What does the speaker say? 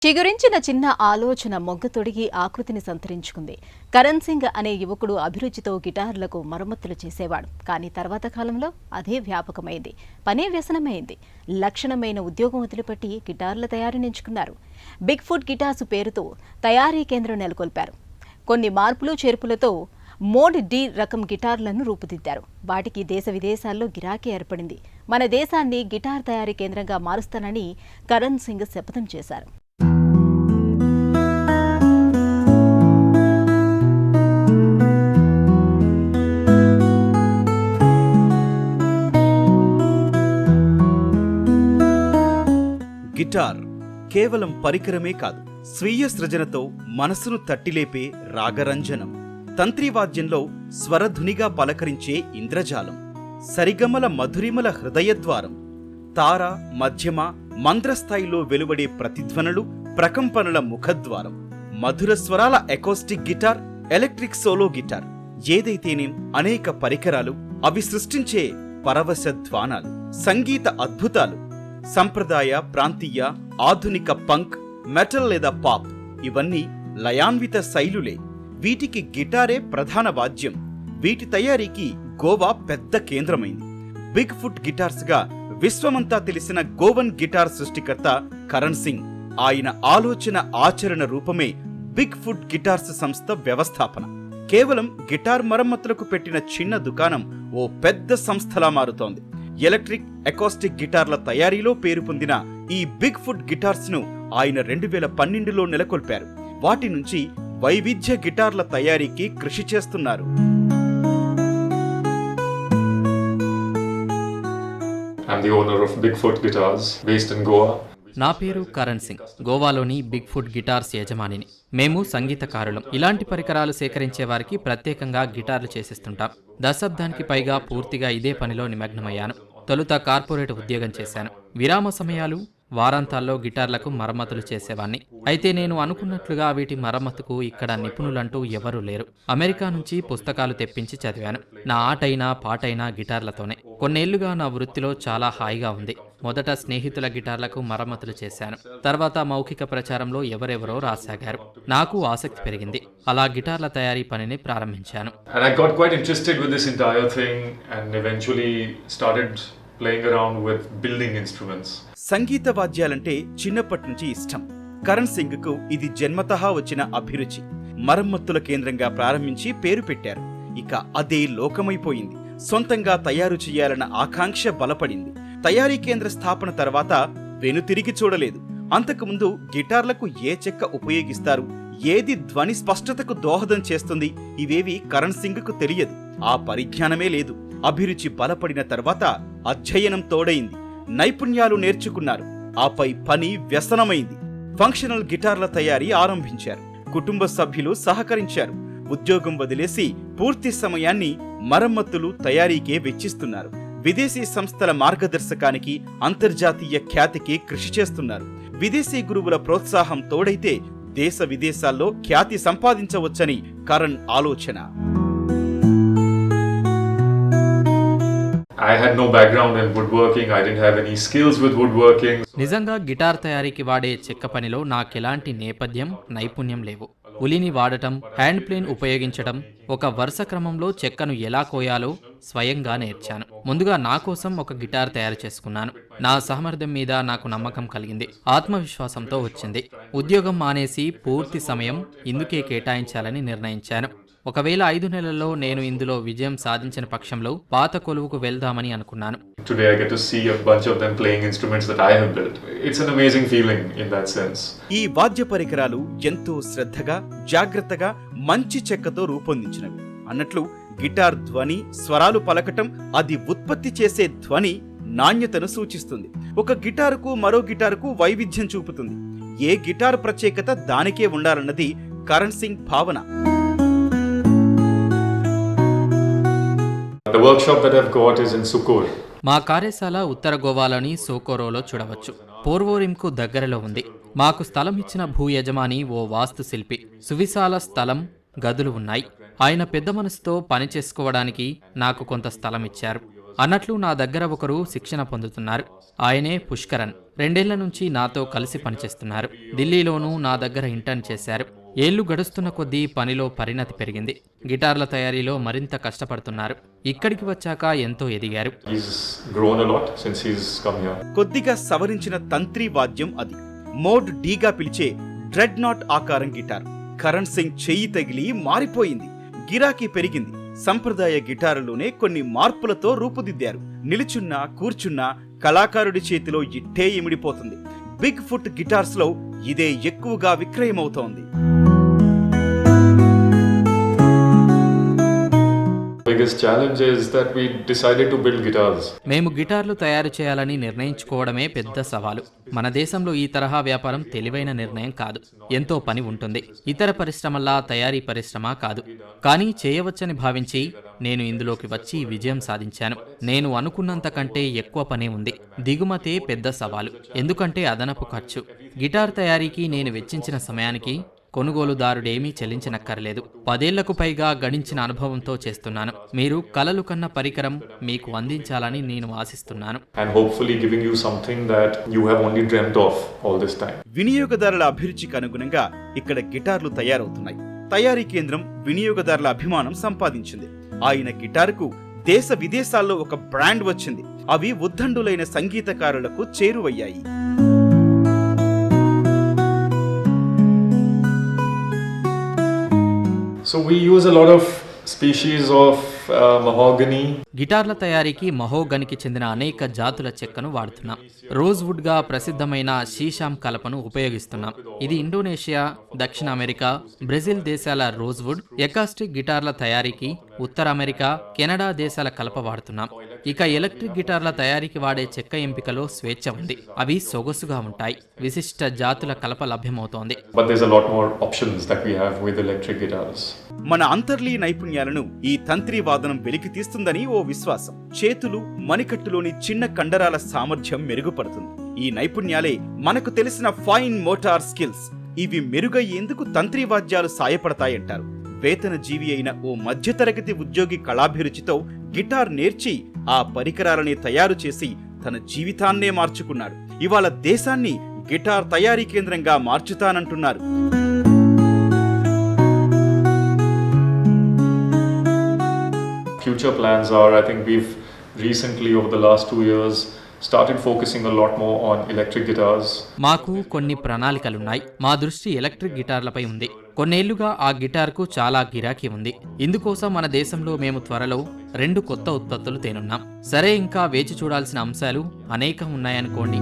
చిగురించిన చిన్న ఆలోచన మొగ్గ తొడిగి ఆకృతిని సంతరించుకుంది. కరణ్ సింగ్ అనే యువకుడు అభిరుచితో గిటార్లకు మరమ్మతులు చేసేవాడు. కానీ తర్వాత కాలంలో అదే వ్యాపకమైంది, పనే వ్యసనమైంది. లక్షణమైన ఉద్యోగం వదిలిపెట్టి గిటార్ల తయారీని ఎంచుకున్నారు. బిగ్ ఫుట్ గిటార్స్ పేరుతో తయారీ కేంద్రం నెలకొల్పారు. కొన్ని మార్పులు చేర్పులతో మోడ్ డి రకం గిటార్లను రూపుదిద్దారు. వాటికి దేశ విదేశాల్లో గిరాకీ ఏర్పడింది. మన దేశాన్ని గిటార్ తయారీ కేంద్రంగా మారుస్తానని కరణ్ సింగ్ శపథం చేశారు. గిటార్ కేవలం పరికరమే కాదు, స్వీయ సృజనతో మనసును తట్టిలేపే రాగరంజనం. తంత్రివాద్యంలో స్వరధునిగా పలకరించే ఇంద్రజాలం, సరిగమల మధురిమల హృదయద్వారం, తార మధ్యమ మంద్రస్థాయిలో వెలువడే ప్రతిధ్వనులు, ప్రకంపనల ముఖద్వారం. మధుర స్వరాల acoustic guitar, electric solo guitar, ఏదైతేనేం అనేక పరికరాలు, అవి సృష్టించే పరవశ ధ్వానాలు, సంగీత అద్భుతాలు. సంప్రదాయ, ప్రాంతీయ, ఆధునిక పంక్, మెటల్ లేదా పాప్, ఇవన్నీ లయాన్విత శైలులే. వీటికి గిటారే ప్రధాన వాద్యం. వీటి తయారీకి గోవా పెద్ద కేంద్రమైంది. బిగ్ ఫుట్ గిటార్స్ గా విశ్వమంతా తెలిసిన గోవన్ గిటార్ సృష్టికర్త కరణ్ సింగ్. ఆయన ఆలోచన ఆచరణ రూపమే బిగ్ ఫుట్ గిటార్స్ సంస్థ వ్యవస్థాపన. కేవలం గిటార్ మరమ్మతులకు పెట్టిన చిన్న దుకాణం ఓ పెద్ద సంస్థలా మారుతోంది. ఎలక్ట్రిక్ ఎకోస్టిక్ గిటార్ల తయారీలో పేరు పొందిన ఈ బిగ్ ఫుట్ గిటార్స్ ను ఆయన 2012లో నెలకొల్పారు. వాటి నుంచి వైవిధ్య గిటార్ల తయారీకి కృషి చేస్తున్నారు. I'm the owner of Big Foot Guitars, based in Goa. నా పేరు కరణ్ సింగ్, గోవాలోని బిగ్ ఫుట్ గిటార్స్ యజమానిని. మేము సంగీతకారులం. ఇలాంటి పరికరాలు సేకరించే వారికి ప్రత్యేకంగా గిటార్లు చేసిస్తుంటాం. దశాబ్దానికి పైగా పూర్తిగా ఇదే పనిలో నిమగ్నమయ్యాను. తొలుత కార్పొరేట్ ఉద్యోగం చేశాను. విరామ సమయాలు, వారాంతాల్లో గిటార్లకు మరమ్మతులు చేసేవాణ్ణి. అయితే నేను అనుకున్నట్లుగా వీటి మరమ్మతుకు ఇక్కడ నిపుణులంటూ ఎవరూ లేరు. అమెరికా నుంచి పుస్తకాలు తెప్పించి చదివాను. నా ఆటైనా పాటైనా గిటార్లతోనే. కొన్నేళ్లుగా నా వృత్తిలో చాలా హాయిగా ఉంది. మొదట స్నేహితుల గిటార్లకు మరమ్మతులు చేశాను. తర్వాత మౌఖిక ప్రచారంలో ఎవరెవరో రాసాగారు. నాకు ఆసక్తి పెరిగింది. అలా గిటార్ల తయారీ పనిని ప్రారంభించాను. And I got quite interested with this entire thing and eventually started playing around with building instruments. సంగీత వాద్యాలంటే చిన్నప్పటి నుంచి ఇష్టం. కరణ్ సింగ్ కు ఇది జన్మతహా వచ్చిన అభిరుచి. మరమ్మతుల కేంద్రంగా ప్రారంభించి పేరు పెట్టారు. ఇక అదే లోకమైపోయింది. సొంతంగా తయారు చేయాలన్న ఆకాంక్ష బలపడింది. తయారీ కేంద్ర స్థాపన తర్వాత వెనుతిరిగి చూడలేదు. అంతకుముందు గిటార్లకు ఏ చెక్క ఉపయోగిస్తారు, ఏది ధ్వని స్పష్టతకు దోహదం చేస్తుంది, ఇవేవి కరణ్ సింగ్ కు తెలియదు. ఆ పరిజ్ఞానమే లేదు. అభిరుచి బలపడిన తర్వాత అధ్యయనం తోడైంది. నైపుణ్యాలు నేర్చుకున్నారు. ఆపై పని వ్యసనమైంది. ఫంక్షనల్ గిటార్ల తయారీ ఆరంభించారు. కుటుంబ సభ్యులు సహకరించారు. ఉద్యోగం వదిలేసి పూర్తి సమయాన్ని మరమ్మతులు, తయారీకే వెచ్చిస్తున్నారు. విదేశీ సంస్థల మార్గదర్శకానికి, అంతర్జాతీయ ఖ్యాతికి కృషి చేస్తున్నారు. విదేశీ గురువుల ప్రోత్సాహం తోడైతే దేశ విదేశాల్లో ఖ్యాతి సంపాదించవచ్చని కరణ్ ఆలోచన. I had no background in woodworking. I didn't have any skills with woodworking. నిజంగా గిటార్ తయారీకి వాడే చెక్క పనిలో నాకెలాంటి నేపథ్యం, నైపుణ్యం లేవు. ఉలిని వాడటం, హ్యాండ్ ప్లేన్ ఉపయోగించడం, ఒక వరుస క్రమంలో చెక్కను ఎలా కోయాలో స్వయంగా నేర్చాను. ముందుగా నా కోసం ఒక గిటార్ తయారు చేసుకున్నాను. నా సామర్థ్యం మీద నాకు నమ్మకం కలిగింది. ఆత్మవిశ్వాసంతో వచ్చింది. ఉద్యోగం మానేసి పూర్తి సమయం ఇందుకే కేటాయించాలని నిర్ణయించాను. ఒకవేళ 5 నెలల్లో నేను ఇందులో విజయం సాధించిన పక్షంలో పాత కొలువుకు వెళ్దామని అనుకున్నాను. Today I get to see a bunch of them playing instruments that I have built. It's an amazing feeling in that sense. ఈ వాద్య పరికరాలు ఎంతో శ్రద్ధగా, జాగ్రత్తగా మంచి చెక్కతో రూపొందించినవి. అన్నట్లు గిటార్ ధ్వని, స్వరాలు పలకటం, అది ఉత్పత్తి చేసే ధ్వని నాణ్యతను సూచిస్తుంది. ఒక గిటారుకు మరో గిటారుకు వైవిధ్యం చూపుతుంది. ఏ గిటార్ ప్రత్యేకత దానికే ఉండాలన్నది కరణ్ సింగ్ భావన. The workshop that I've got is in Sukkur. మా కార్యశాల ఉత్తర గోవాలోని సోకోరోలో చూడవచ్చు. పోర్వోరిమ్కు దగ్గరలో ఉంది. మాకు స్థలం ఇచ్చిన భూ యజమాని ఓ వాస్తు శిల్పి. సువిశాల స్థలం, గదులు ఉన్నాయి. ఆయన పెద్ద మనసుతో పని చేసుకోవడానికి నాకు కొంత స్థలం ఇచ్చారు. అన్నట్లు నా దగ్గర ఒకరు శిక్షణ పొందుతున్నారు. ఆయనే పుష్కరన్. 2 ఏళ్ల నుంచి నాతో కలిసి పనిచేస్తున్నారు. ఢిల్లీలోనూ నా దగ్గర ఇంటర్న్ చేశారు. ఏళ్లు గడుస్తున్న కొద్దీ పనిలో పరిణతి పెరిగింది. గిటార్ల తయారీలో మరింత కష్టపడుతున్నారు. ఇక్కడికి వచ్చాక ఎంతో ఎదిగారు. He's grown a lot since he's come here. కొద్దిగా సవరించిన తంత్రి వాద్యం అది. మోడ్ డీగా పిలిచే డ్రెడ్ నాట్ ఆకారం గిటార్. కరణ్ సింగ్ చెయ్యి తగిలి మారిపోయింది. గిరాకీ పెరిగింది. సంప్రదాయ గిటారులోనే కొన్ని మార్పులతో రూపుదిద్దారు. నిలుచున్నా కూర్చున్నా కళాకారుడి చేతిలో ఇట్టే ఇమిడిపోతుంది. బిగ్ ఫుట్ గిటార్స్ లో ఇదే ఎక్కువగా విక్రయమవుతోంది. Biggest challenge is that we decided to build guitars. మేము గిటార్లు తయారు చేయాలని నిర్ణయించుకోవడమే పెద్ద సవాలు. మన దేశంలో ఈ తరహా వ్యాపారం తెలివైన నిర్ణయం కాదు. ఎంతో పని ఉంటుంది. ఇతర పరిశ్రమల్లా తయారీ పరిశ్రమ కాదు. కానీ చేయవచ్చని భావించి నేను ఇందులోకి వచ్చి విజయం సాధించాను. నేను అనుకున్నంత కంటే ఎక్కువ పనే ఉంది. దిగుమతే పెద్ద సవాలు. ఎందుకంటే అదనపు ఖర్చు. గిటార్ తయారీకి నేను వెచ్చించిన సమయానికి కొనుగోలుదారుడేమీ చెల్లించనక్కర్లేదు. 10 ఏళ్లకు పైగా గడించిన అనుభవంతో చేస్తున్నాను. మీరు కలలు కన్న పరికరం మీకు అందించాలని నేను ఆశిస్తున్నాను. And hopefully giving you something that you have only dreamt of all this time. వినియోగదారుల అభిరుచికి అనుగుణంగా ఇక్కడ గిటార్లు తయారవుతున్నాయి. తయారీ కేంద్రం వినియోగదారుల అభిమానం సంపాదించింది. ఆయన గిటార్కు దేశ విదేశాల్లో ఒక బ్రాండ్ వచ్చింది. అవి ఉద్దండులైన సంగీతకారులకు చేరువయ్యాయి. So we use a lot of species of mahogany. గిటార్ల తయారీకి మహోగనికి చెందిన అనేక జాతుల చెక్కను వాడుతున్నాం. రోజ్వుడ్ గా ప్రసిద్ధమైన షీషాం కలపను ఉపయోగిస్తున్నాం. ఇది ఇండోనేషియా, దక్షిణ అమెరికా, బ్రెజిల్ దేశాల రోజ్వుడ్. ఎకాస్టిక్ గిటార్ల తయారీకి ఉత్తర అమెరికా, కెనడా దేశాల కలప వాడుతున్నాం. ఇక ఎలక్ట్రిక్ గిటార్ల తయారీకి వాడే చెక్క ఎంపికలో స్వేచ్ఛ ఉంది. అవి సొగసుగా ఉంటాయి. విశిష్ట జాతుల కలప లభ్యమవుతోంది. But there's a lot more options that we have with electric guitars. మన అంతర్లీ నైపుణ్యాలను ఈ తంత్రి వాదనం వెలికి తీస్తుందని ఓ విశ్వాసం. చేతులు, మణికట్టులోని చిన్న కండరాల సామర్థ్యం మెరుగుపడుతుంది. ఈ నైపుణ్యాలే మనకు తెలిసిన ఫైన్ మోటార్ స్కిల్స్. ఇవి మెరుగయ్యేందుకు తంత్రి వాద్యాలు సాయపడతాయంటారు. వేతన జీవి అయిన ఓ మధ్యతరగతి ఉద్యోగి కళాభిరుచితో గిటార్ నేర్చి ఆ పరికరాలని తయారు చేసి తన జీవితాన్నే మార్చుకున్నాడు. ఇవాళ దేశాన్ని గిటార్ తయారీ కేంద్రంగా మార్చుతానంటున్నారు. Future plans are, I think we've recently over the last 2 years started focusing a lot more on electric guitars. మాకు కొన్ని ప్రణాళికలున్నాయి. మా దృష్టి ఎలక్ట్రిక్ గిటార్లపై ఉంది. కొన్నేళ్లుగా ఆ గిటార్కు చాలా గిరాకీ ఉంది. ఇందుకోసం మన దేశంలో మేము త్వరలో 2 కొత్త ఉత్పత్తులు తేనున్నాం. సరే, ఇంకా వేచి చూడాల్సిన అంశాలు అనేకం ఉన్నాయనుకోండి.